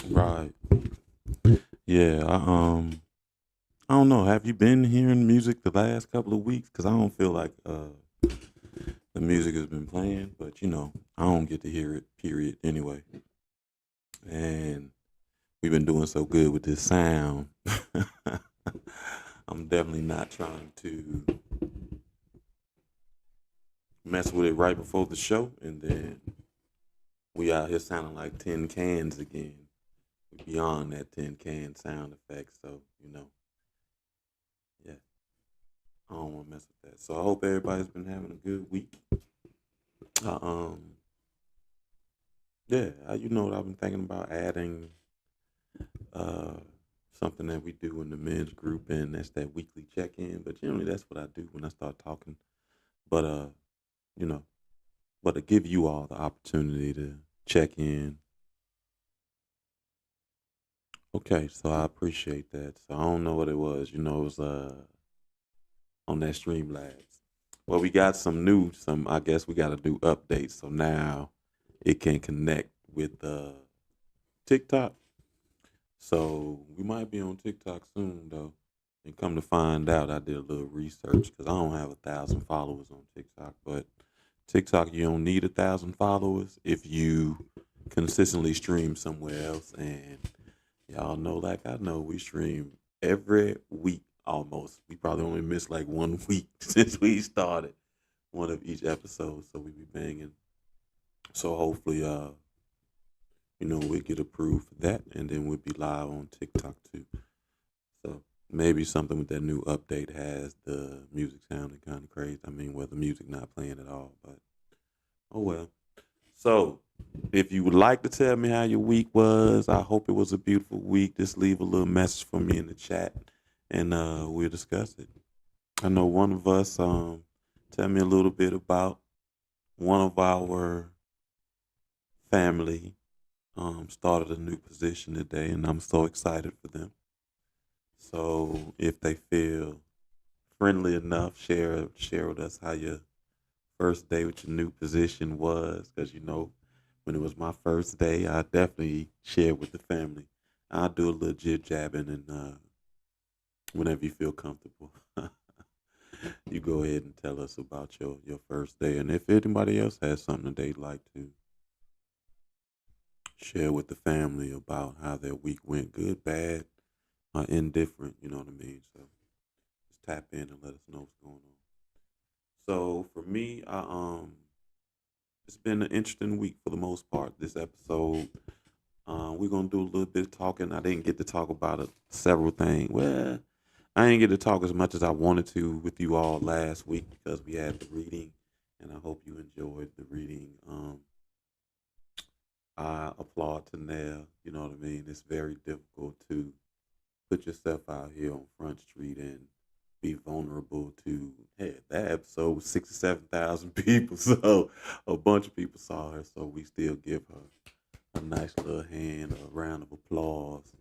Right. Yeah. I don't know. Have you been hearing music the last couple of weeks? Because I don't feel like the music has been playing, but I don't get to hear it. Period. Anyway, and we've been doing so good with this sound. I'm definitely not trying to mess with it right before the show, and then we out here sounding like tin cans again. Beyond that tin can sound effect, so yeah, I don't want to mess with that. So I hope everybody's been having a good week. Uh, um, yeah, you know what I've been thinking about adding uh something that we do in the men's group, and that's that weekly check in. But generally, that's what I do when I start talking. But you know, but to give you all the opportunity to check in. Okay, so I appreciate that. So I don't know what it was. It was on that Streamlabs. Well, we got some I guess we got to do updates. So now it can connect with TikTok. So we might be on TikTok soon though. And come to find out, I did a little research because I don't have 1,000 followers on TikTok. But TikTok, you don't need 1,000 followers if you consistently stream somewhere else. And y'all know, like I know, we stream every week almost. We probably only missed like one week since we started one of each episode. So we be banging. So hopefully, we get approved for that, and then we'll be live on TikTok too. So maybe something with that new update has the music sounding kind of crazy. I mean, well, the music not playing at all, but oh well. So if you would like to tell me how your week was, I hope it was a beautiful week. Just leave a little message for me in the chat, and we'll discuss it. I know one of us. Tell me a little bit about one of our family started a new position today, and I'm so excited for them. So if they feel friendly enough, share with us how your first day with your new position was, because when it was my first day, I definitely shared with the family. I'll do a little jib jabbing, and whenever you feel comfortable, you go ahead and tell us about your first day, and if anybody else has something that they'd like to share with the family about how their week went, good, bad, or indifferent. You know what I mean? So just tap in and let us know what's going on. So for me, it's been an interesting week for the most part. This episode, we're gonna do a little bit of talking. I didn't get to talk about several things. Well, I didn't get to talk as much as I wanted to with you all last week because we had the reading, and I hope you enjoyed the reading. I applaud to Nell. You know what I mean? It's very difficult to put yourself out here on Front Street and be vulnerable to, hey, that episode was 67,000 people. So a bunch of people saw her. So we still give her a nice little hand, a round of applause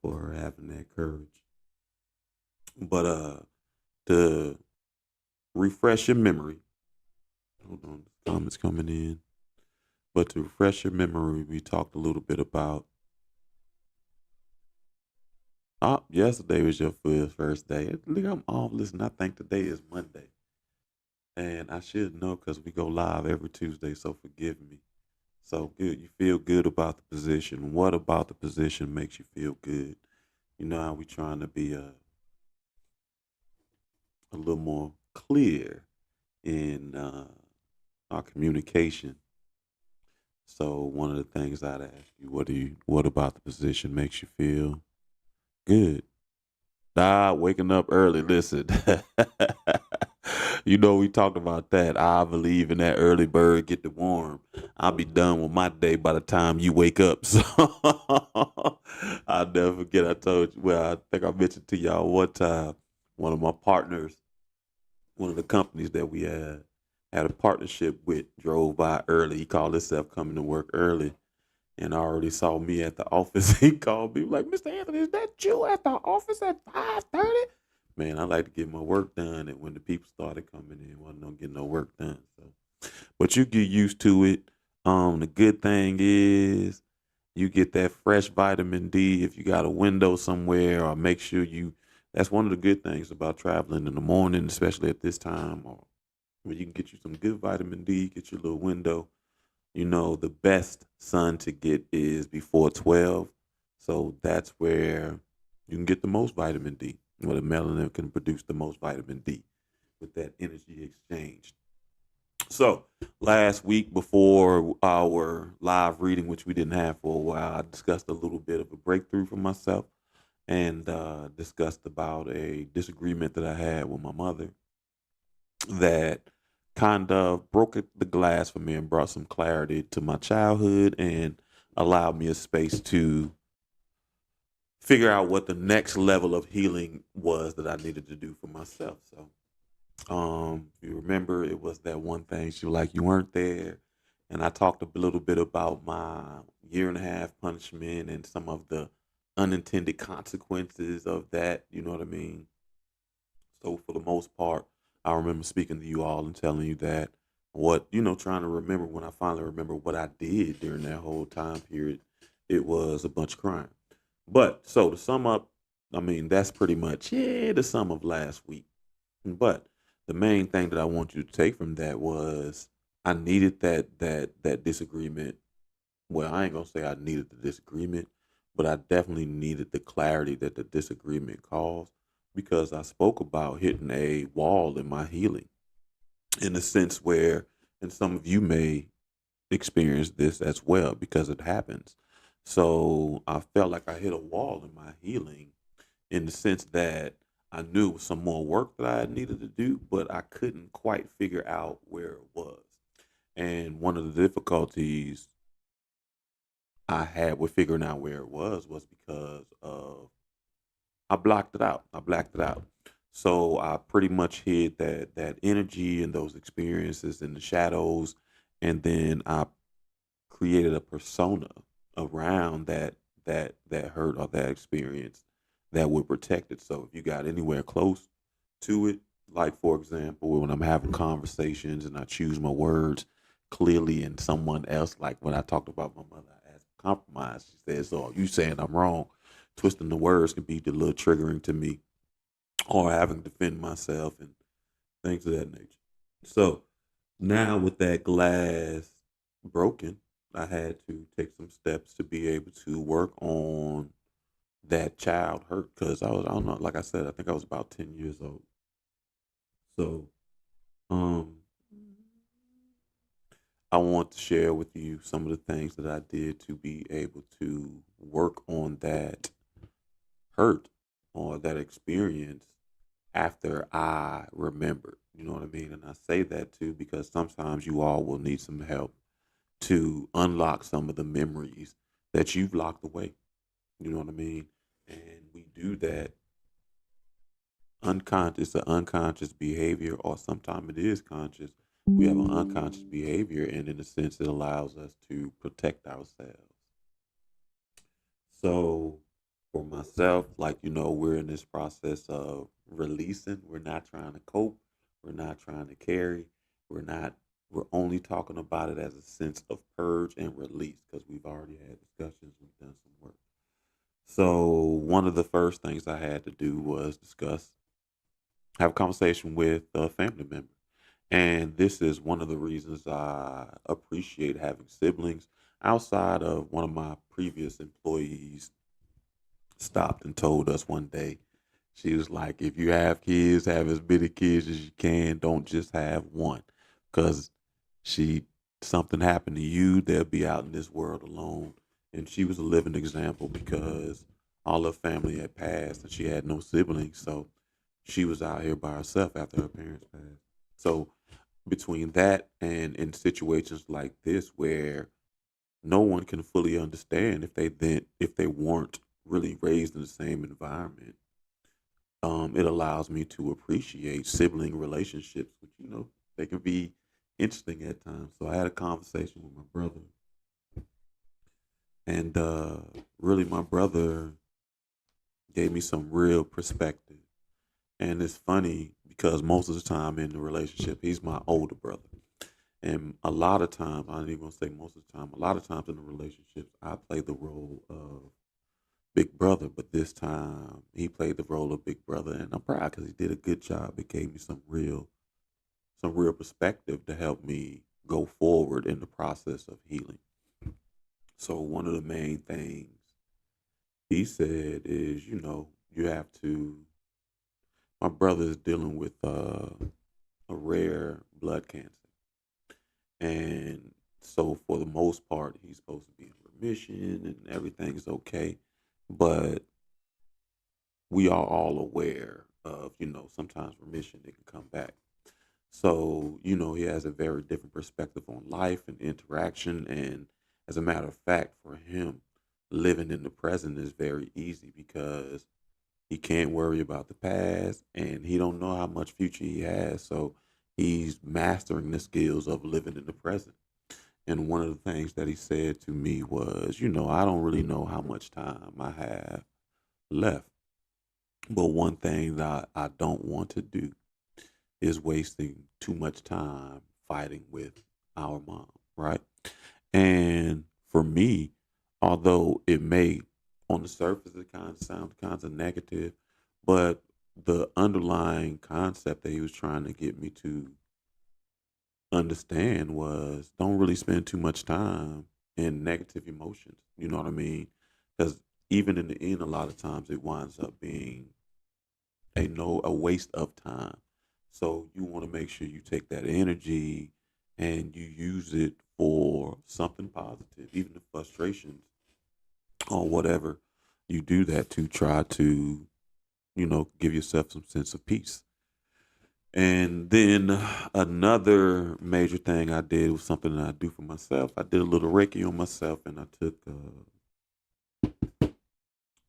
for her having that courage. But to refresh your memory, hold on, comments coming in. But to refresh your memory, we talked a little bit about. Oh, yesterday was your first day. Look, I'm off. Listen, I think today is Monday. And I should know because we go live every Tuesday, so forgive me. So good. You feel good about the position. What about the position makes you feel good? You know how we trying to be a little more clear in our communication. So one of the things I'd ask you, what about the position makes you feel good? Waking up early. Listen, You know, we talked about that. I believe in that early bird get the worm. I'll be done with my day by the time you wake up. So I'll never forget. I told you. Well, I think I mentioned to y'all one time. One of my partners, one of the companies that we had a partnership with, drove by early. He called himself coming to work early, and already saw me at the office. He called me like, "Mr. Anthony, is that you at the office at 5:30?" Man, I like to get my work done, and when the people started coming in, wasn't no getting no work done. So, but you get used to it. The good thing is you get that fresh vitamin D if you got a window somewhere, or make sure you. That's one of the good things about traveling in the morning, especially at this time, or where you can get you some good vitamin D, get your little window. You know, the best sun to get is before 12. So that's where you can get the most vitamin D, where the melanin can produce the most vitamin D with that energy exchange. So last week before our live reading, which we didn't have for a while, I discussed a little bit of a breakthrough for myself and discussed about a disagreement that I had with my mother that kind of broke the glass for me and brought some clarity to my childhood and allowed me a space to figure out what the next level of healing was that I needed to do for myself. So, if you remember, it was that one thing she was like, "You weren't there," and I talked a little bit about my year and a half punishment and some of the unintended consequences of that. You know what I mean? So for the most part, I remember speaking to you all and telling you that trying to remember when I finally remember what I did during that whole time period, it was a bunch of crime. But so to sum up, I mean, that's pretty much the sum of last week. But the main thing that I want you to take from that was I needed that disagreement. Well, I ain't gonna say I needed the disagreement, but I definitely needed the clarity that the disagreement caused because I spoke about hitting a wall in my healing in a sense where, and some of you may experience this as well because it happens. So I felt like I hit a wall in my healing in the sense that I knew it was some more work that I needed to do, but I couldn't quite figure out where it was. And one of the difficulties I had with figuring out where it was because of I blocked it out. I blacked it out. So I pretty much hid that energy and those experiences in the shadows, and then I created a persona around that hurt or that experience that would protect it. So if you got anywhere close to it, like for example, when I'm having conversations and I choose my words clearly, and someone else, like when I talked about my mother as compromise, she said, "So you saying I'm wrong?" Twisting the words can be a little triggering to me, or having to defend myself and things of that nature. So now with that glass broken, I had to take some steps to be able to work on that child hurt because I don't know, like I said, I think I was about 10 years old. So um I want to share with you some of the things that I did to be able to work on that hurt or that experience after I remembered. You know what I mean? And I say that too because sometimes you all will need some help to unlock some of the memories that you've locked away. You know what I mean? And we do that unconscious or unconscious behavior, or sometimes it is conscious. We have an unconscious behavior, and in a sense, it allows us to protect ourselves. So, for myself, like, we're in this process of releasing. We're not trying to cope. We're not trying to carry. We're not, we're only talking about it as a sense of purge and release because we've already had discussions. We've done some work. So, one of the first things I had to do was have a conversation with a family member. And this is one of the reasons I appreciate having siblings outside of one of my previous employees stopped and told us one day. She was like, if you have kids, have as many kids as you can. Don't just have one. Because she something happened to you, they'll be out in this world alone. And she was a living example because all her family had passed and she had no siblings. So she was out here by herself after her parents passed. So between that and in situations like this where no one can fully understand if they weren't really raised in the same environment, it allows me to appreciate sibling relationships, which they can be interesting at times. So I had a conversation with my brother, and really, my brother gave me some real perspective. And it's funny because most of the time in the relationship, he's my older brother. And a lot of times, I ain't even gonna say most of the time, a lot of times in the relationships, I play the role of big brother, but this time he played the role of big brother, and I'm proud because he did a good job. It gave me some real perspective to help me go forward in the process of healing. So one of the main things he said is, you have to. My brother is dealing with a rare blood cancer, and so for the most part, he's supposed to be in remission and everything's okay. But we are all aware of, sometimes remission it can come back. So, he has a very different perspective on life and interaction. And as a matter of fact, for him, living in the present is very easy because he can't worry about the past and he don't know how much future he has. So he's mastering the skills of living in the present. And one of the things that he said to me was, I don't really know how much time I have left. But one thing that I don't want to do is wasting too much time fighting with our mom, right? And for me, although it may on the surface it kind of sound kind of negative, but the underlying concept that he was trying to get me to understand was don't really spend too much time in negative emotions. You know what I mean? Because even in the end, a lot of times it winds up being a waste of time. So you want to make sure you take that energy and you use it for something positive, even the frustrations or whatever. You do that to try to, give yourself some sense of peace. And then another major thing I did was something that I do for myself. I did a little Reiki on myself, and I took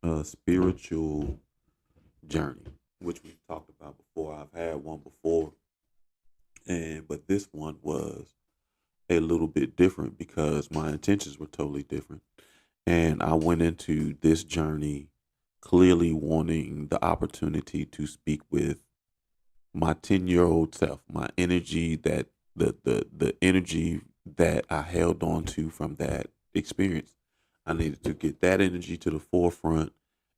a spiritual journey, which we've talked about before. I've had one before, and but this one was a little bit different because my intentions were totally different. And I went into this journey clearly wanting the opportunity to speak with my 10-year-old self, my energy that the energy that I held on to from that experience. I needed to get that energy to the forefront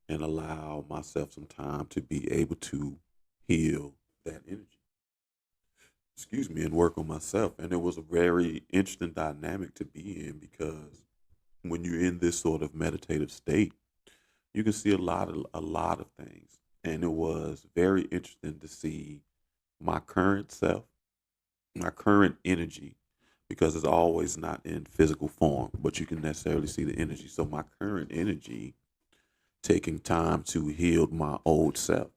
and allow myself some time to be able to heal that energy. Excuse me, and work on myself. And it was a very interesting dynamic to be in because when you're in this sort of meditative state, you can see a lot of things. And it was very interesting to see my current self, my current energy, because it's always not in physical form, but you can necessarily see the energy. So my current energy taking time to heal my old self.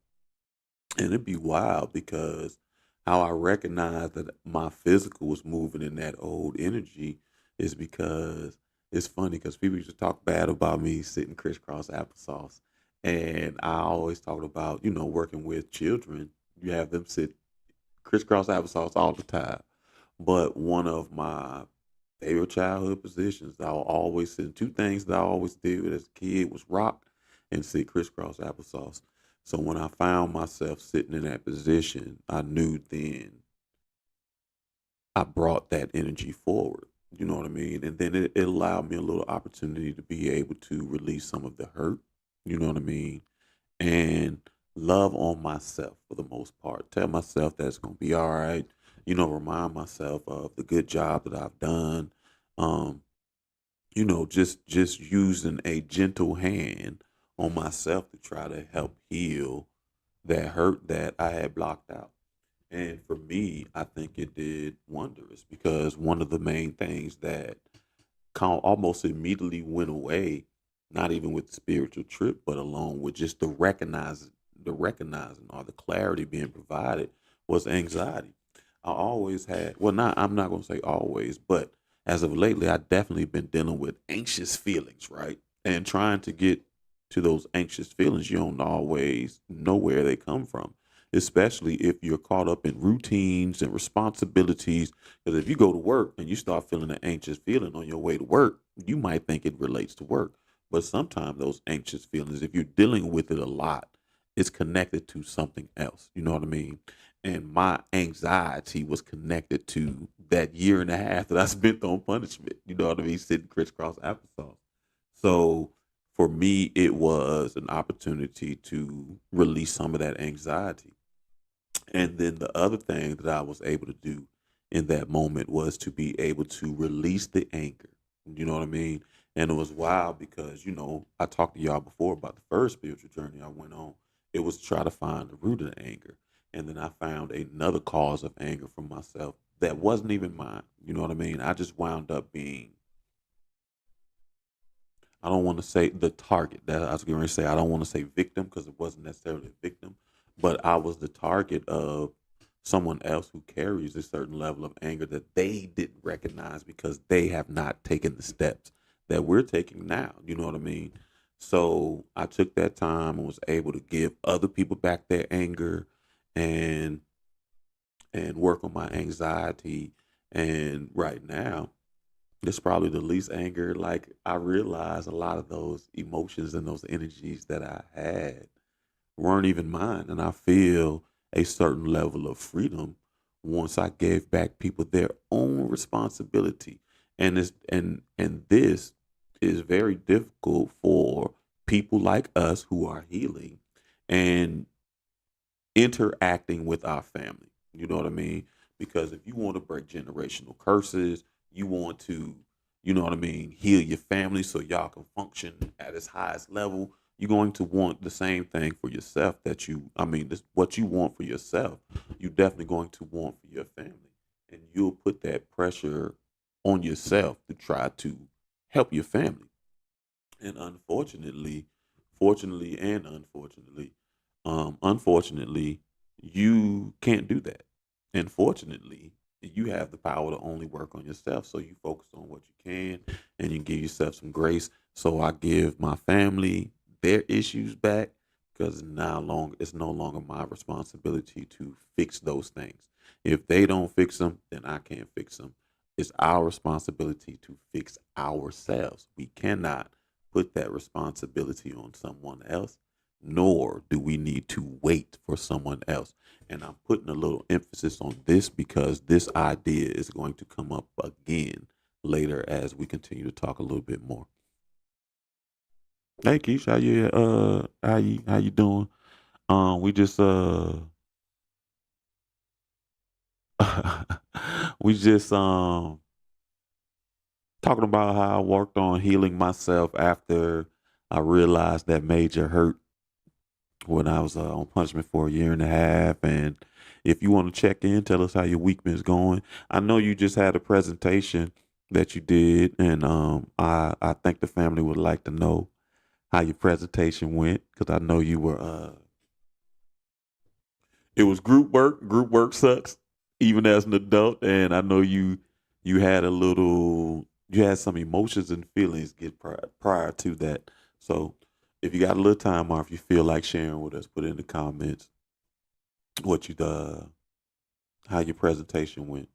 And it'd be wild because how I recognize that my physical was moving in that old energy is because it's funny because people used to talk bad about me sitting crisscross applesauce. And I always talked about, working with children. You have them sit crisscross applesauce all the time. But one of my favorite childhood positions, I will always sit. Two things that I always did as a kid was rock and sit crisscross applesauce. So when I found myself sitting in that position, I knew then I brought that energy forward. You know what I mean? And then it allowed me a little opportunity to be able to release some of the hurt. You know what I mean? And love on myself for the most part. Tell myself that it's gonna be all right. Remind myself of the good job that I've done. Um, just using a gentle hand on myself to try to help heal that hurt that I had blocked out. And for me, I think it did wonders because one of the main things that almost immediately went away, not even with the spiritual trip, but along with just the recognizing or the clarity being provided was anxiety. I always had, well, not, I'm not going to say always, but as of lately, I definitely been dealing with anxious feelings, right? And trying to get to those anxious feelings, you don't always know where they come from, especially if you're caught up in routines and responsibilities. Because if you go to work and you start feeling an anxious feeling on your way to work, you might think it relates to work. But sometimes those anxious feelings, if you're dealing with it a lot, it's connected to something else. You know what I mean? And my anxiety was connected to that year and a half that I spent on punishment. You know what I mean? Sitting crisscross applesauce. So for me, it was an opportunity to release some of that anxiety. And then the other thing that I was able to do in that moment was to be able to release the anger. You know what I mean? And it was wild because, I talked to y'all before about the first spiritual journey I went on. It was to try to find the root of the anger. And then I found another cause of anger for myself that wasn't even mine. You know what I mean? I just wound up being, I don't want to say the target. That I was going to say, I don't want to say victim because it wasn't necessarily a victim, but I was the target of someone else who carries a certain level of anger that they didn't recognize because they have not taken the steps that we're taking now. You know what I mean? So I took that time and was able to give other people back their anger and work on my anxiety. And right now, it's probably the least anger. Like I realize a lot of those emotions and those energies that I had weren't even mine, and I feel a certain level of freedom once I gave back people their own responsibility. And this is very difficult for people like us who are healing and interacting with our family. You know what I mean? Because if you want to break generational curses, you want to, you know what I mean, heal your family so y'all can function at its highest level. You're going to want the same thing for yourself this, what you want for yourself, you definitely going to want for your family. And you'll put that pressure on yourself to try to help your family. And fortunately and unfortunately, you can't do that. And fortunately, you have the power to only work on yourself. So you focus on what you can and you give yourself some grace. So I give my family their issues back because it's no longer my responsibility to fix those things. If they don't fix them, then I can't fix them. It's our responsibility to fix ourselves. We cannot put that responsibility on someone else, nor do we need to wait for someone else. And I'm putting a little emphasis on this because this idea is going to come up again later as we continue to talk a little bit more. Hey Keisha, how you doing? We just we just talking about how I worked on healing myself after I realized that major hurt when I was on punishment for a year and a half. And if you want to check in, tell us how your week been going. I know you just had a presentation that you did, and I think the family would like to know how your presentation went because I know you were. It was group work. Group work sucks, even as an adult, and I know you had a little. You had some emotions and feelings get prior to that. So if you got a little time or if you feel like sharing with us, put it in the comments what you how your presentation went.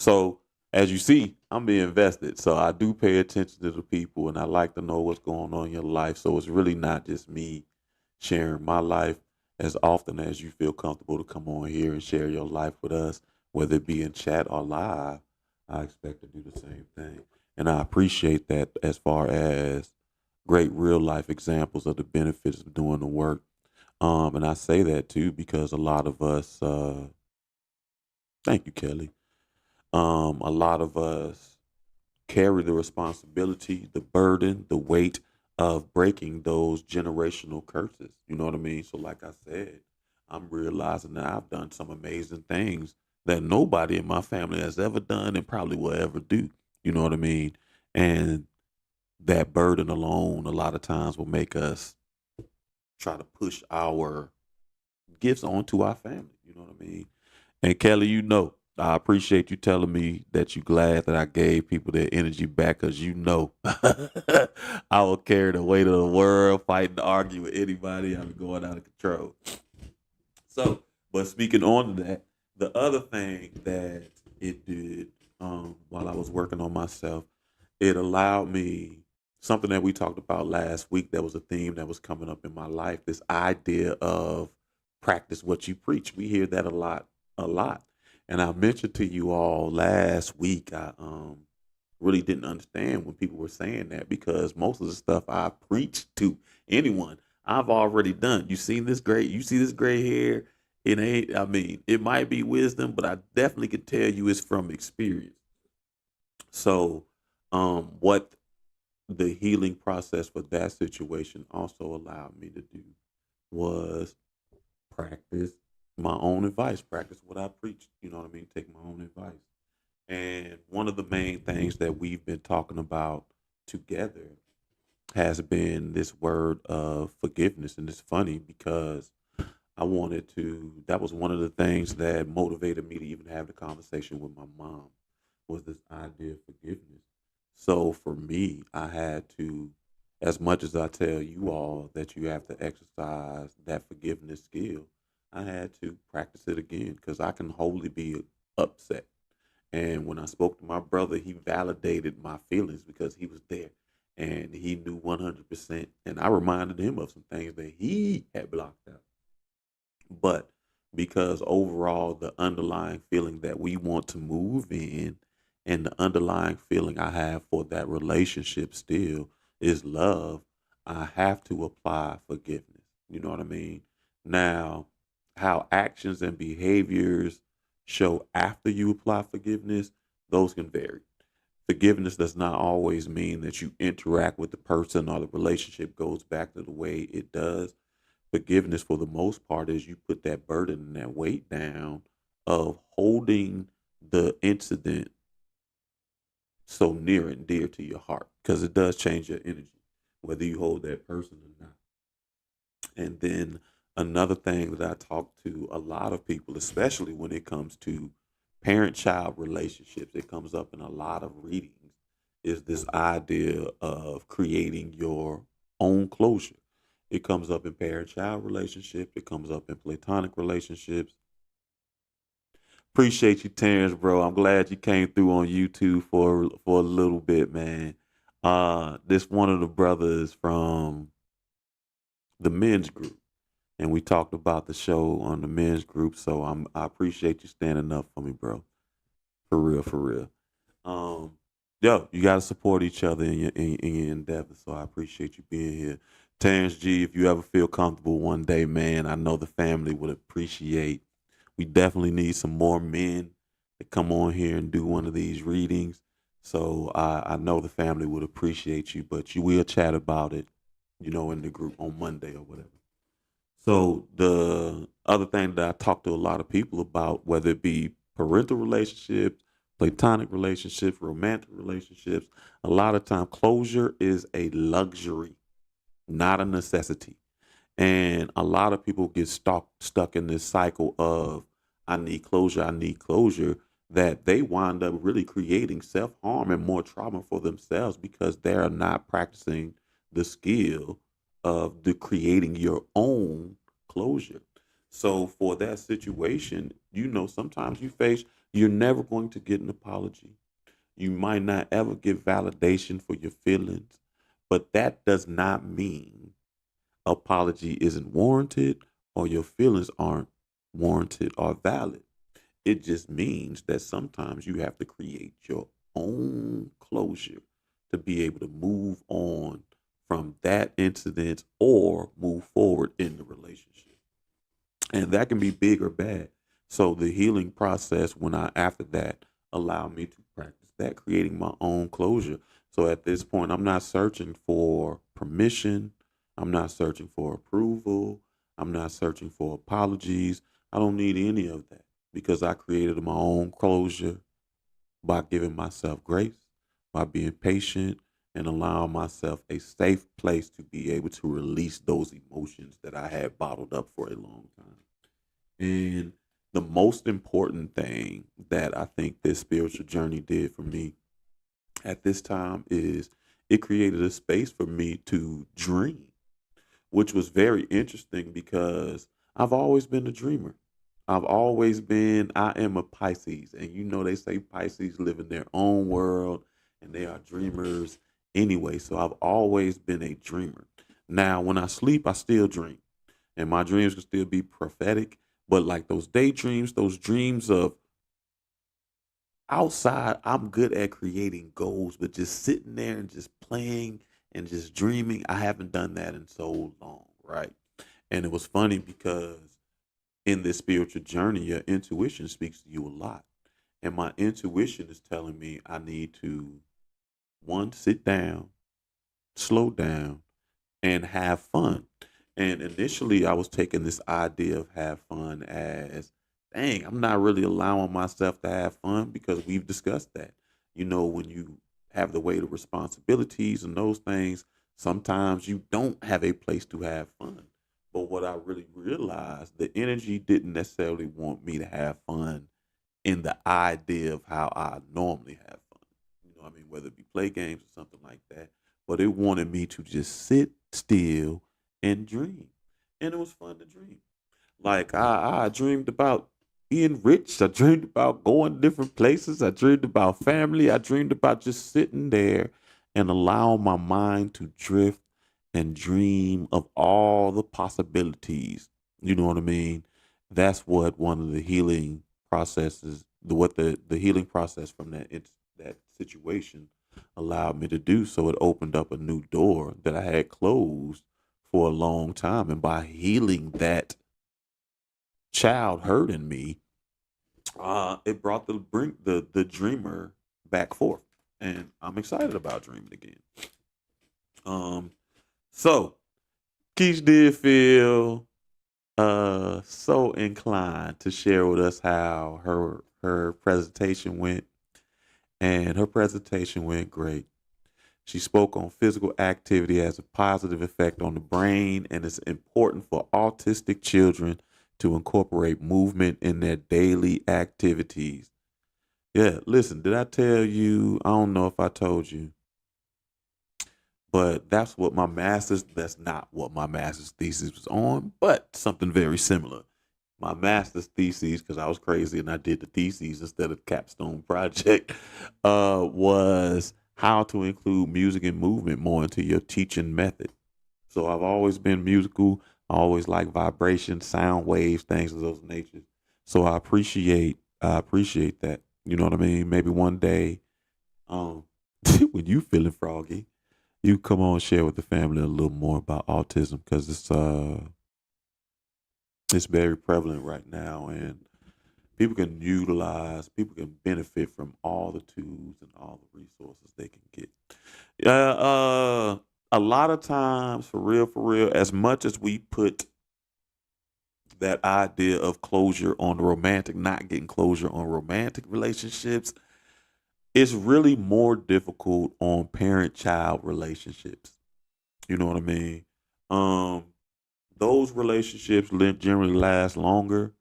So as you see, I'm being invested. So I do pay attention to the people and I like to know what's going on in your life. So it's really not just me sharing my life. As often as you feel comfortable to come on here and share your life with us, whether it be in chat or live, I expect to do the same thing. And I appreciate that as far as great real life examples of the benefits of doing the work. And I say that too because a lot of us, thank you, Kelly. A lot of us carry the responsibility, the burden, the weight of breaking those generational curses. You know what I mean? So, like I said, I'm realizing that I've done some amazing things that nobody in my family has ever done and probably will ever do. You know what I mean? And that burden alone, a lot of times, will make us try to push our gifts onto our family. You know what I mean? And Kelly, you know. I appreciate you telling me that you're glad that I gave people their energy back because I will carry the weight of the world, fighting to argue with anybody. I'm going out of control. So, but speaking on to that, the other thing that it did while I was working on myself, it allowed me something that we talked about last week. That was a theme that was coming up in my life. This idea of practice what you preach. We hear that a lot. And I mentioned to you all last week. I really didn't understand when people were saying that because most of the stuff I preach to anyone, I've already done. You see this gray hair. It ain't. I mean, it might be wisdom, but I definitely can tell you it's from experience. So, what the healing process for that situation also allowed me to do was practice my own advice, practice what I preach. You know what I mean? Take my own advice. And one of the main things that we've been talking about together has been this word of forgiveness. And it's funny because that was one of the things that motivated me to even have the conversation with my mom was this idea of forgiveness. So for me, I had to, as much as I tell you all that you have to exercise that forgiveness skill, I had to practice it again because I can wholly be upset. And when I spoke to my brother, he validated my feelings because he was there and he knew 100%. And I reminded him of some things that he had blocked out. But because overall, the underlying feeling that we want to move in and the underlying feeling I have for that relationship still is love, I have to apply forgiveness. You know what I mean? Now, how actions and behaviors show after you apply forgiveness, those can vary. Forgiveness does not always mean that you interact with the person or the relationship goes back to the way it does. Forgiveness, for the most part, is you put that burden and that weight down of holding the incident so near and dear to your heart because it does change your energy, whether you hold that person or not. And then another thing that I talk to a lot of people, especially when it comes to parent child relationships, it comes up in a lot of readings, is this idea of creating your own closure. It comes up in parent child relationships, it comes up in platonic relationships. Appreciate you, Terrence, bro. I'm glad you came through on YouTube for a little bit, man. This one of the brothers from the men's group, and we talked about the show on the men's group. So I appreciate you standing up for me, bro. For real, for real. Um, yo, you gotta support each other in your endeavors. So I appreciate you being here, Terrence G. If you ever feel comfortable one day, man, I know the family would appreciate. We definitely need some more men to come on here and do one of these readings. So I know the family would appreciate you, but you will chat about it, in the group on Monday or whatever. So the other thing that I talk to a lot of people about, whether it be parental relationships, platonic relationships, romantic relationships, a lot of time closure is a luxury, not a necessity. And a lot of people get stuck in this cycle of I need closure, that they wind up really creating self harm and more trauma for themselves because they are not practicing the skill of the creating your own closure. So for that situation, sometimes you're never going to get an apology. You might not ever get validation for your feelings, but that does not mean apology isn't warranted or your feelings aren't warranted or valid. It just means that sometimes you have to create your own closure to be able to move on from that incident or move forward in the relationship. And that can be big or bad. So the healing process, after that, allowed me to practice that, creating my own closure. So at this point, I'm not searching for permission. I'm not searching for approval. I'm not searching for apologies. I don't need any of that because I created my own closure by giving myself grace, by being patient, and allowing myself a safe place to be able to release those emotions that I had bottled up for a long time. And the most important thing that I think this spiritual journey did for me at this time is it created a space for me to dream, which was very interesting because I've always been a dreamer. I am a Pisces, and they say Pisces live in their own world and they are dreamers anyway. So I've always been a dreamer. Now, when I sleep, I still dream, and my dreams can still be prophetic, but like those daydreams, those dreams of outside, I'm good at creating goals, but just sitting there and just playing and just dreaming, I haven't done that in so long, right? And it was funny because in this spiritual journey, your intuition speaks to you a lot. And my intuition is telling me I need to, one, sit down, slow down, and have fun. And initially, I was taking this idea of have fun as, dang, I'm not really allowing myself to have fun because we've discussed that. When you have the weight of responsibilities and those things, sometimes you don't have a place to have fun. But what I really realized, the energy didn't necessarily want me to have fun in the idea of how I normally have fun. Whether it be play games or something like that. But it wanted me to just sit still and dream. And it was fun to dream. Like I dreamed about being rich. I dreamed about going different places. I dreamed about family. I dreamed about just sitting there and allowing my mind to drift and dream of all the possibilities. You know what I mean? That's what one of the healing processes, the healing process from that situation allowed me to do. So it opened up a new door that I had closed for a long time, and by healing that child hurt in me, it brought the dreamer back forth, and I'm excited about dreaming again. Um, so Keish did feel so inclined to share with us how her presentation went, and her presentation went great. She spoke on physical activity has a positive effect on the brain, and it's important for autistic children to incorporate movement in their daily activities. Yeah, listen, did I tell you? I don't know if I told you, but that's not what my master's thesis was on, but something very similar. My master's thesis, because I was crazy and I did the thesis instead of the capstone project, was how to include music and movement more into your teaching method. So I've always been musical. I always like vibration, sound waves, things of those natures. So I appreciate that. You know what I mean? Maybe one day, um, when you feeling froggy, you come on and share with the family a little more about autism because it's very prevalent right now, and people can benefit from all the tools and all the resources they can get. Yeah, a lot of times, for real, as much as we put that idea of closure on romantic, not getting closure on romantic relationships, it's really more difficult on parent-child relationships. You know what I mean? Um, those relationships generally last longer,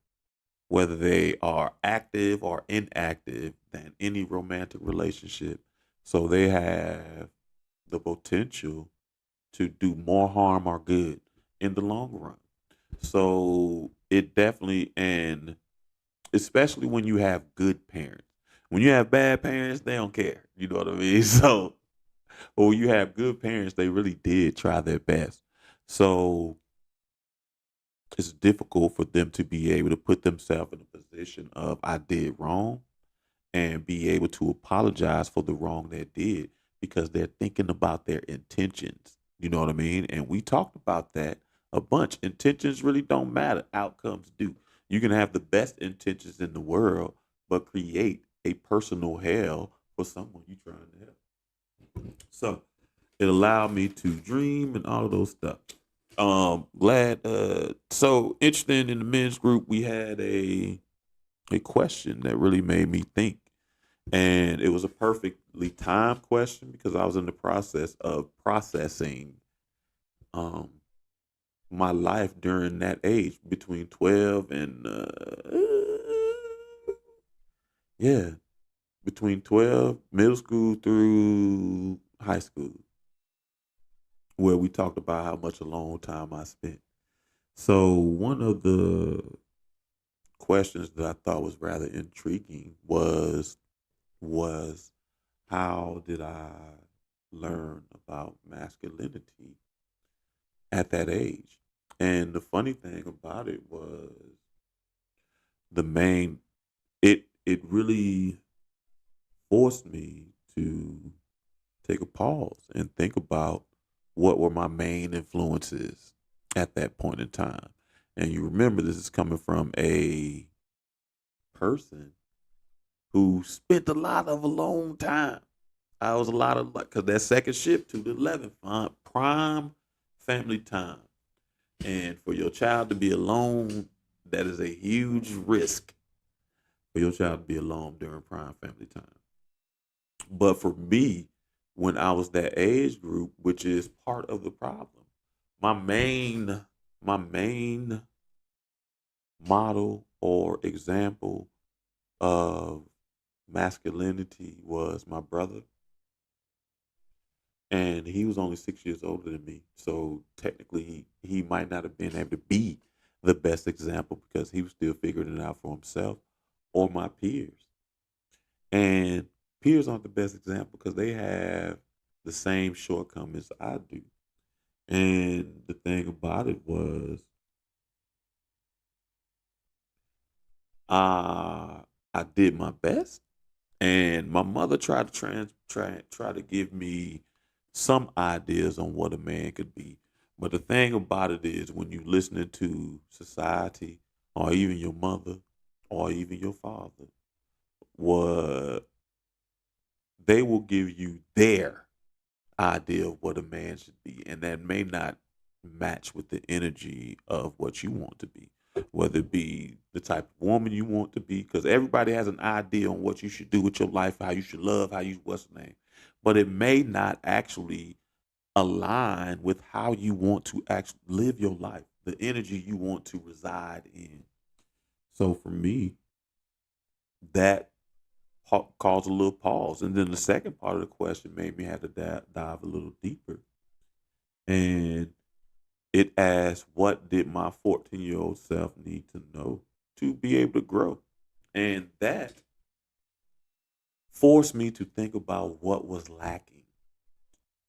whether they are active or inactive, than any romantic relationship. So they have the potential to do more harm or good in the long run. So it definitely, and especially when you have good parents. When you have bad parents, they don't care. You know what I mean? So, but when you have good parents, they really did try their best. So it's difficult for them to be able to put themselves in a position of I did wrong and be able to apologize for the wrong they did because they're thinking about their intentions. You know what I mean? And we talked about that a bunch. Intentions really don't matter, outcomes do. You can have the best intentions in the world, but create a personal hell for someone you're trying to help. So it allowed me to dream and all of those stuff. Glad. So interesting in the men's group, we had a question that really made me think, and it was a perfectly timed question because I was in the process of processing um my life during that age between 12 and Yeah, between 12, middle school through high school, where we talked about how much alone time I spent. So one of the questions that I thought was rather intriguing was how did I learn about masculinity at that age? And the funny thing about it was the main it really forced me to take a pause and think about what were my main influences at that point in time. And you remember this is coming from a person who spent a lot of alone time. I was a lot of because that second shift to the 11th prime family time, and for your child to be alone, that is a huge risk for your child to be alone during prime family time. But for me, when I was that age group, which is part of the problem, my main model or example of masculinity was my brother, and he was only 6 years older than me. So technically, he might not have been able to be the best example because he was still figuring it out for himself, or my peers. And peers aren't the best example because they have the same shortcomings I do. And the thing about it was, uh, I did my best, and my mother tried to try to give me some ideas on what a man could be. But the thing about it is, when you listening to society, or even your mother, or even your father, what they will give you their idea of what a man should be, and that may not match with the energy of what you want to be, whether it be the type of woman you want to be, because everybody has an idea on what you should do with your life, how you should love, how you what's the name, but it may not actually align with how you want to actually live your life, the energy you want to reside in. So for me, that caused a little pause, and then the second part of the question made me have to dive a little deeper, and it asks, what did my 14-year-old self need to know to be able to grow? And that forced me to think about what was lacking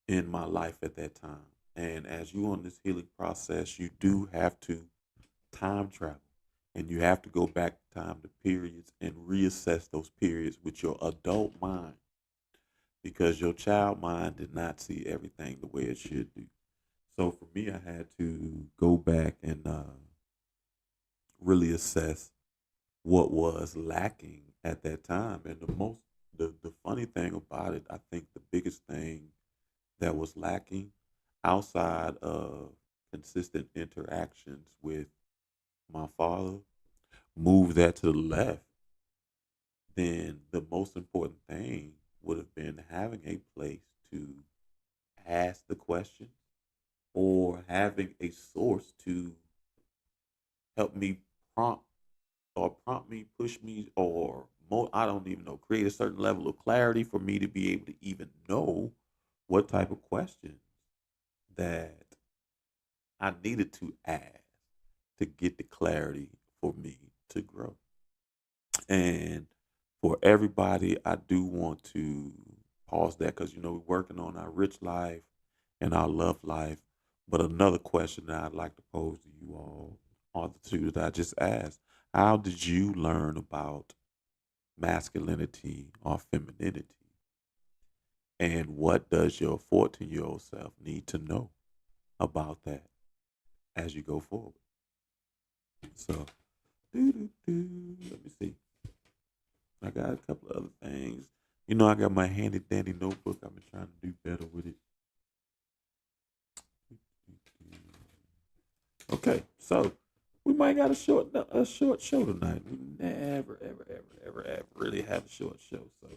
in my life at that time. And as you on this healing process, you do have to time travel, and you have to go back in time to periods and reassess those periods with your adult mind, because your child mind did not see everything the way it should do. So for me, I had to go back and really assess what was lacking at that time. And the funny thing about it, I think the biggest thing that was lacking outside of consistent interactions with my father, move that to the left, then the most important thing would have been having a place to ask the question, or having a source to help me prompt prompt me, push me, or I don't even know, create a certain level of clarity for me to be able to even know what type of questions that I needed to ask to get the clarity for me to grow. And for everybody, I do want to pause that, because we're working on our rich life and our love life. But another question that I'd like to pose to you all are the two that I just asked. How did you learn about masculinity or femininity? And what does your 14-year-old self need to know about that as you go forward? So, let me see. I got a couple of other things. I got my handy dandy notebook. I've been trying to do better with it. Okay, so we might got a short show tonight. We never ever really have a short show. So,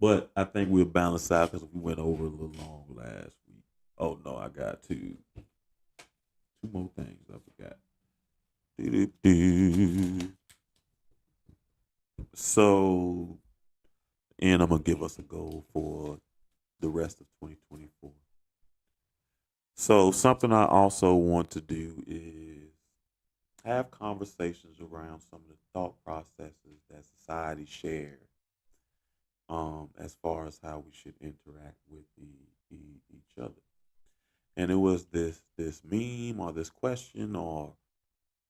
but I think we'll balance out because we went over a little long last week. Oh no, I got two more things I forgot. Do-do-do. So and I'm gonna give us a goal for the rest of 2024. So something I also want to do is have conversations around some of the thought processes that society shares, as far as how we should interact with each other. And it was this meme or this question or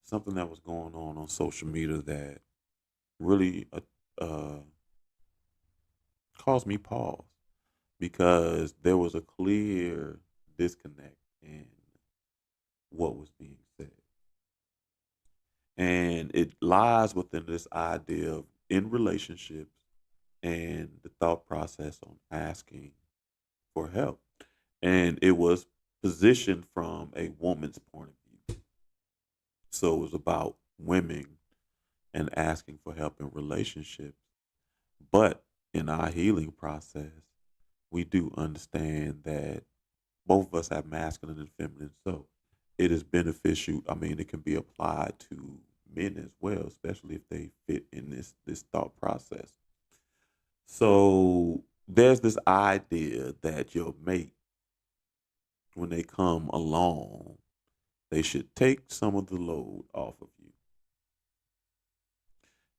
something that was going on social media that really caused me pause because there was a clear disconnect in what was being said. And it lies within this idea of in relationships and the thought process on asking for help. And it was positioned from a woman's point of view. So it was about women and asking for help in relationships. But in our healing process, we do understand that both of us have masculine and feminine. So it is beneficial. I mean, it can be applied to men as well, especially if they fit in this thought process. So there's this idea that your mate, when they come along, they should take some of the load off of you.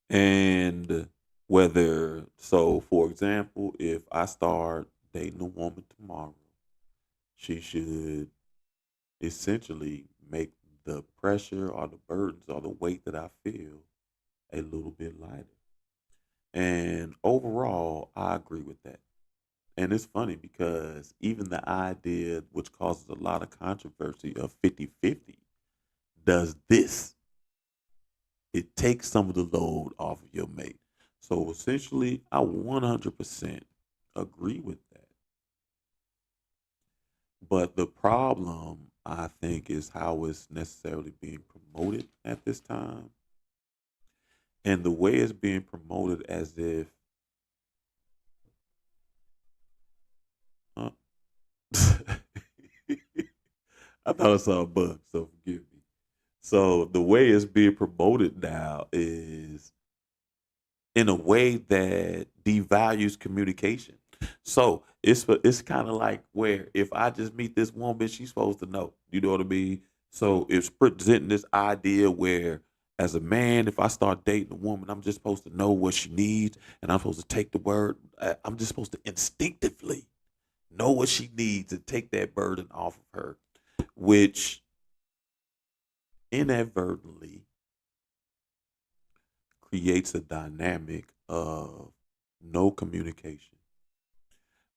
And whether, so for example, if I start dating a woman tomorrow, she should essentially make the pressure or the burdens or the weight that I feel a little bit lighter. And overall, I agree with that. And it's funny because even the idea, which causes a lot of controversy, of 50-50, does this. It takes some of the load off of your mate. So essentially, I 100% agree with that. But the problem, I think, is how it's necessarily being promoted at this time. And the way it's being promoted as if, uh, I thought I saw a bug, so forgive me. So the way it's being promoted now is in a way that devalues communication. So it's kind of like where if I just meet this woman, she's supposed to know. You know what I mean? So it's presenting this idea where, as a man, if I start dating a woman, I'm just supposed to know what she needs, and I'm supposed to take the word. I'm just supposed to instinctively know what she needs and take that burden off of her, which inadvertently creates a dynamic of no communication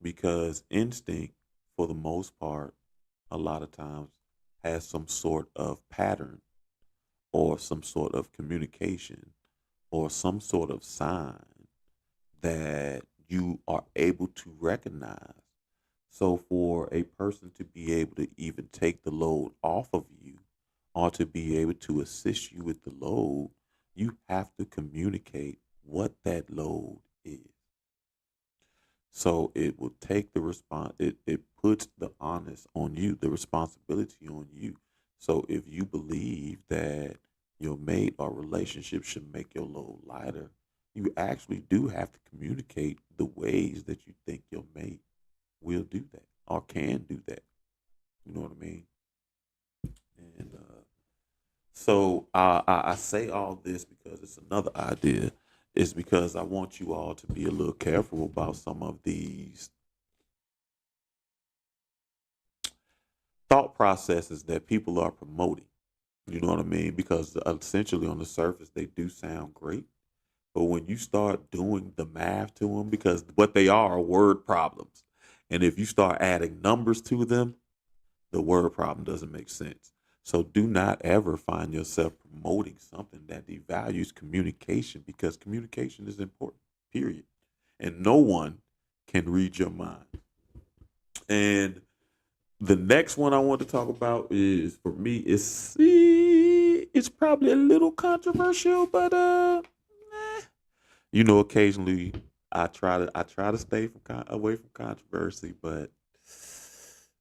because instinct, for the most part, a lot of times has some sort of pattern or some sort of communication or some sort of sign that you are able to recognize. So, for a person to be able to even take the load off of you or to be able to assist you with the load, you have to communicate what that load is. So it will take the response, it puts the onus on you, the responsibility on you. So if you believe that your mate or relationship should make your load lighter, you actually do have to communicate the ways that you think your mate will do that or can do that. You know what I mean? And so I say all this because it's another idea. Is because I want you all to be a little careful about some of these thought processes that people are promoting. You know what I mean? Because essentially on the surface they do sound great, but when you start doing the math to them, because what they are word problems, and if you start adding numbers to them, the word problem doesn't make sense. So do not ever find yourself promoting something that devalues communication because communication is important, period. And no one can read your mind. And the next one I want to talk about is for me it's probably a little controversial, but occasionally I try to stay away from controversy, but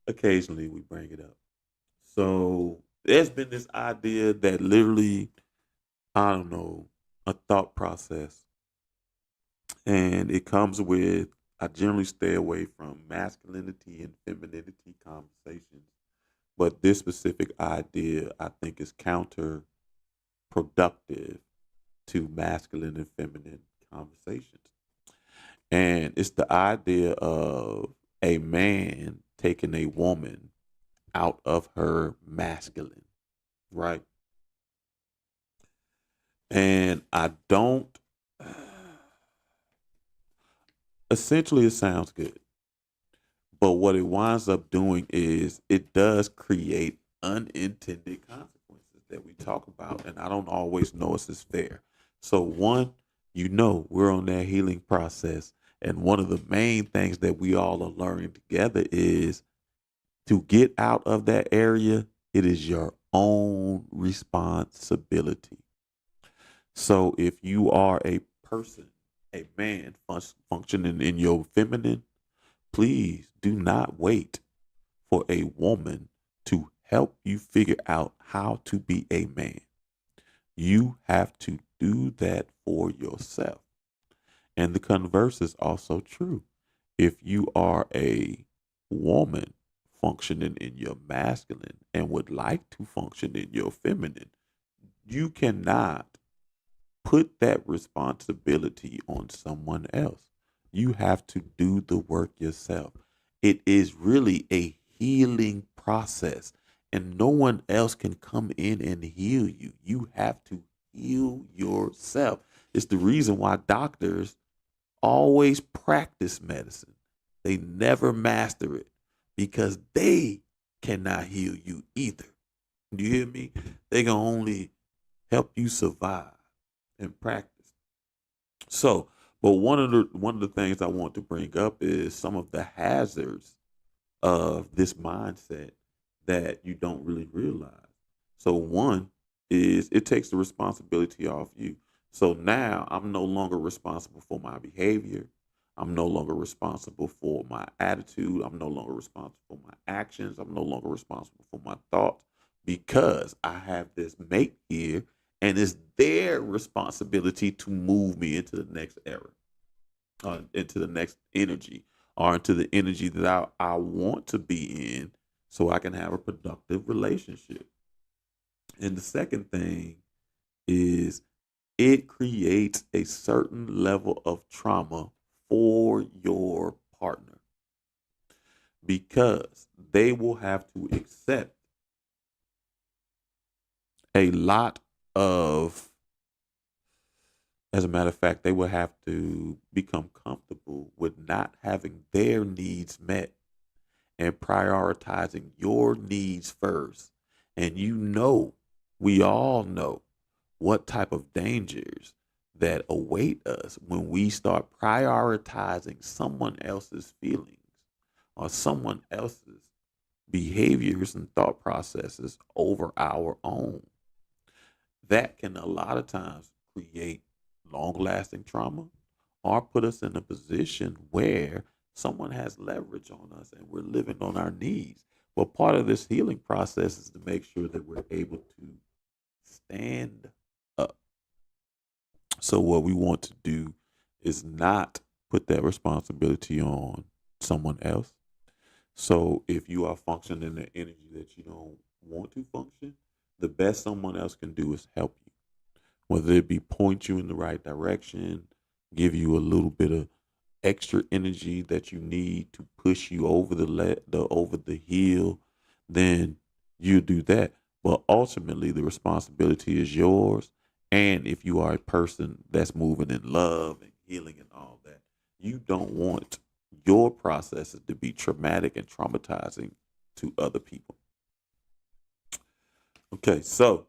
occasionally we bring it up. So there's been this idea that literally, I don't know, a thought process And it comes with, I generally stay away from masculinity and femininity conversations. But this specific idea, I think, is counterproductive to masculine and feminine conversations. And it's the idea of a man taking a woman out of her masculine, right? And I don't, essentially, it sounds good. But what it winds up doing is it does create unintended consequences that we talk about. And I don't always know if it's fair. So, one, we're on that healing process. And one of the main things that we all are learning together is to get out of that area, it is your own responsibility. So, if you are a person, a man functioning in your feminine, please do not wait for a woman to help you figure out how to be a man. You have to do that for yourself. And the converse is also true. If you are a woman functioning in your masculine and would like to function in your feminine, you cannot put that responsibility on someone else. You have to do the work yourself. It is really a healing process, and no one else can come in and heal you. You have to heal yourself. It's the reason why doctors always practice medicine, they never master it because they cannot heal you either. Do you hear me? They can only help you survive and practice. So, but one of the things I want to bring up is some of the hazards of this mindset that you don't really realize. So one is it takes the responsibility off you. So now I'm no longer responsible for my behavior. I'm no longer responsible for my attitude. I'm no longer responsible for my actions. I'm no longer responsible for my thoughts because I have this mate here and it's their responsibility to move me into the next era, into the next energy, or into the energy that I want to be in so I can have a productive relationship. And the second thing is it creates a certain level of trauma for your partner because they will have to accept a lot of, as a matter of fact, they will have to become comfortable with not having their needs met and prioritizing your needs first. And we all know what type of dangers that await us when we start prioritizing someone else's feelings or someone else's behaviors and thought processes over our own. That can a lot of times create long lasting trauma or put us in a position where someone has leverage on us and we're living on our knees. But part of this healing process is to make sure that we're able to stand up. So, what we want to do is not put that responsibility on someone else. So, if you are functioning in the energy that you don't want to function, the best someone else can do is help you, whether it be point you in the right direction, give you a little bit of extra energy that you need to push you over the hill, then you do that. But ultimately, the responsibility is yours. And if you are a person that's moving in love and healing and all that, you don't want your processes to be traumatic and traumatizing to other people. Okay, so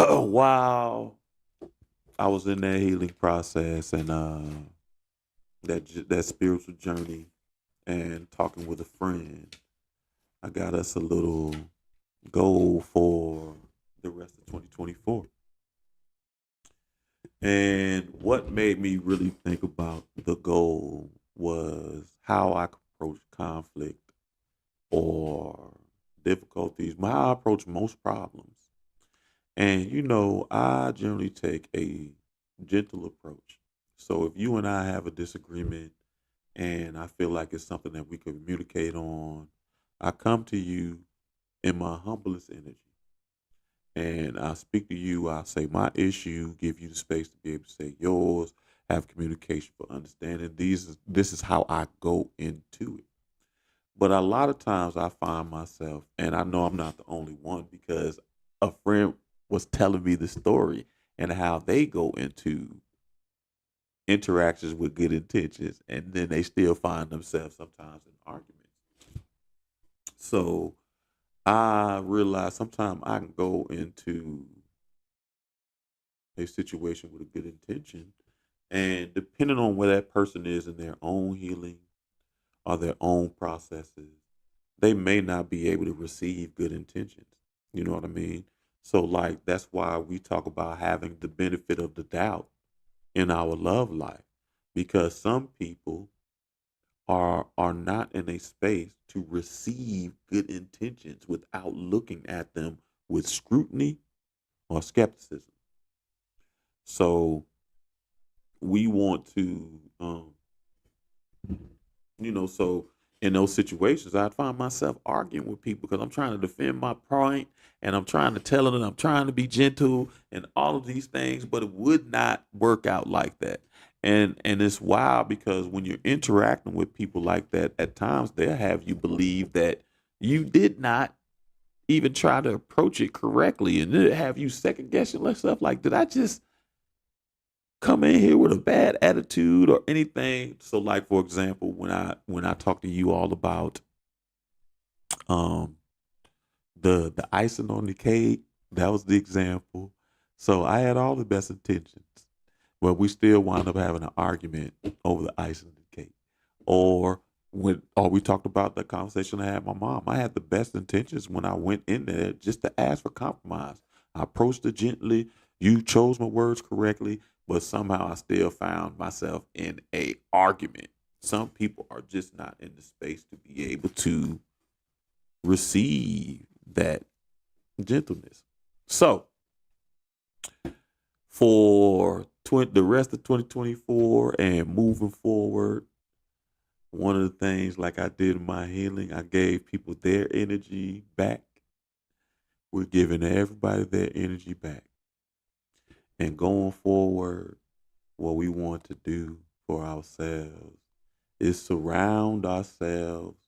while I was in that healing process and that spiritual journey and talking with a friend, I got us a little goal for the rest of 2024. And what made me really think about the goal was how I could approach conflict or difficulties, how I approach most problems. And I generally take a gentle approach. So if you and I have a disagreement and I feel like it's something that we could communicate on, I come to you in my humblest energy and I speak to you. I say my issue, give you the space to be able to say yours, have communication for understanding. This is how I go into it. But a lot of times I find myself, and I know I'm not the only one because a friend was telling me the story and how they go into interactions with good intentions and then they still find themselves sometimes in arguments. So I realize sometimes I can go into a situation with a good intention, and depending on where that person is in their own healing or their own processes, they may not be able to receive good intentions. You know what I mean? So, like, that's why we talk about having the benefit of the doubt in our love life, because some people are not in a space to receive good intentions without looking at them with scrutiny or skepticism. So we want to so in those situations, I'd find myself arguing with people because I'm trying to defend my point and I'm trying to tell them that I'm trying to be gentle and all of these things, but it would not work out like that. And it's wild because when you're interacting with people like that, at times they'll have you believe that you did not even try to approach it correctly, and they'll have you second guessing yourself like, did I just come in here with a bad attitude or anything? So like for example, when I talk to you all about um the icing on the cake, that was the example. So I had all the best intentions, but we still wound up having an argument over the icing on the cake. Or we talked about the conversation I had with my mom. I had the best intentions when I went in there just to ask for compromise. I approached her gently. You chose my words correctly, but somehow I still found myself in a argument. Some people are just not in the space to be able to receive that gentleness. So for the rest of 2024 and moving forward, one of the things like I did in my healing, I gave people their energy back. We're giving everybody their energy back. And going forward, what we want to do for ourselves is surround ourselves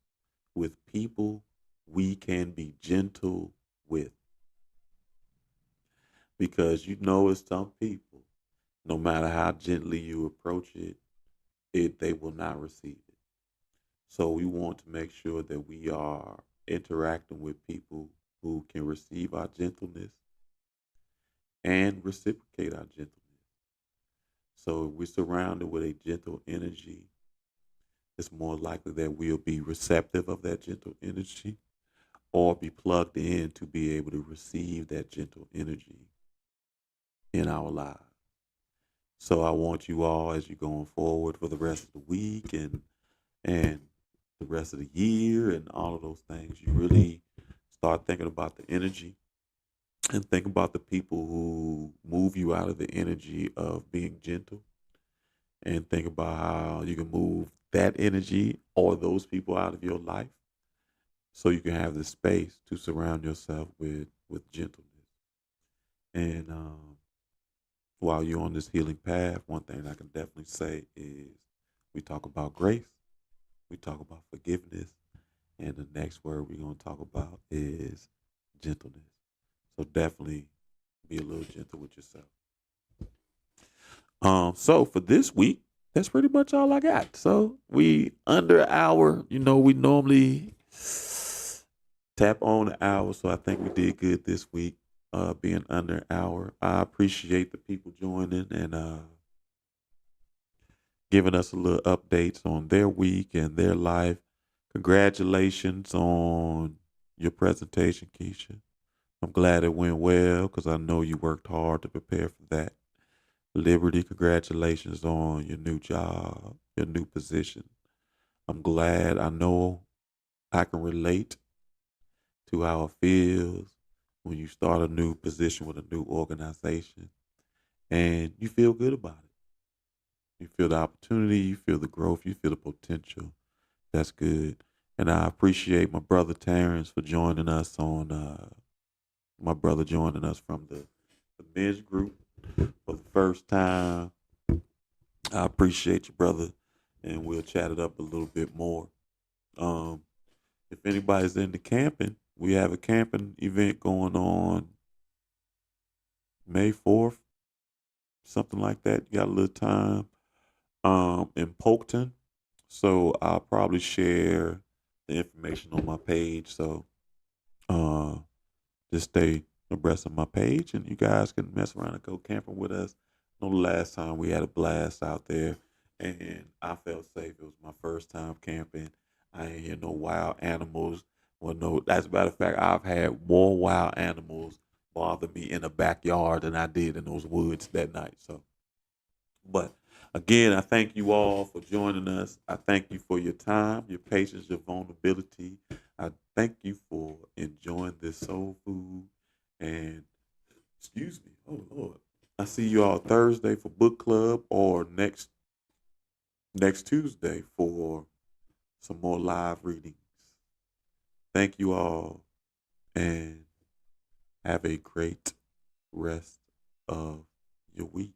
with people we can be gentle with. Because you know it's some people, no matter how gently you approach it they will not receive it. So we want to make sure that we are interacting with people who can receive our gentleness and reciprocate our gentleness. So if we're surrounded with a gentle energy, it's more likely that we'll be receptive of that gentle energy or be plugged in to be able to receive that gentle energy in our lives. So I want you all, as you're going forward for the rest of the week and the rest of the year and all of those things, you really start thinking about the energy and think about the people who move you out of the energy of being gentle, and think about how you can move that energy or those people out of your life so you can have the space to surround yourself with gentleness. And while you're on this healing path, one thing I can definitely say is we talk about grace, we talk about forgiveness, and the next word we're going to talk about is gentleness. So definitely be a little gentle with yourself. So for this week, that's pretty much all I got. So we under an hour. We normally tap on an hour, so I think we did good this week. Being under an hour, I appreciate the people joining and giving us a little updates on their week and their life. Congratulations on your presentation, Keisha. I'm glad it went well because I know you worked hard to prepare for that. Liberty, congratulations on your new job, your new position. I'm glad. I know I can relate to how it feels when you start a new position with a new organization and you feel good about it. You feel the opportunity, you feel the growth, you feel the potential. That's good. And I appreciate my brother Terrence for joining us on my brother joining us from the men's group for the first time. I appreciate you, brother, and we'll chat it up a little bit more. Um, if anybody's into camping, we have a camping event going on May 4th, something like that. You got a little time in Polkton. So I'll probably share the information on my page. So uh, just stay abreast of my page, and you guys can mess around and go camping with us. I know the last time we had a blast out there, and I felt safe. It was my first time camping. I ain't hear no wild animals. Well, no, as a matter of fact, I've had more wild animals bother me in the backyard than I did in those woods that night. So, but again, I thank you all for joining us. I thank you for your time, your patience, your vulnerability. I thank you for enjoying this soul food. And excuse me, oh Lord, I see you all Thursday for book club or next Tuesday for some more live readings. Thank you all, and have a great rest of your week.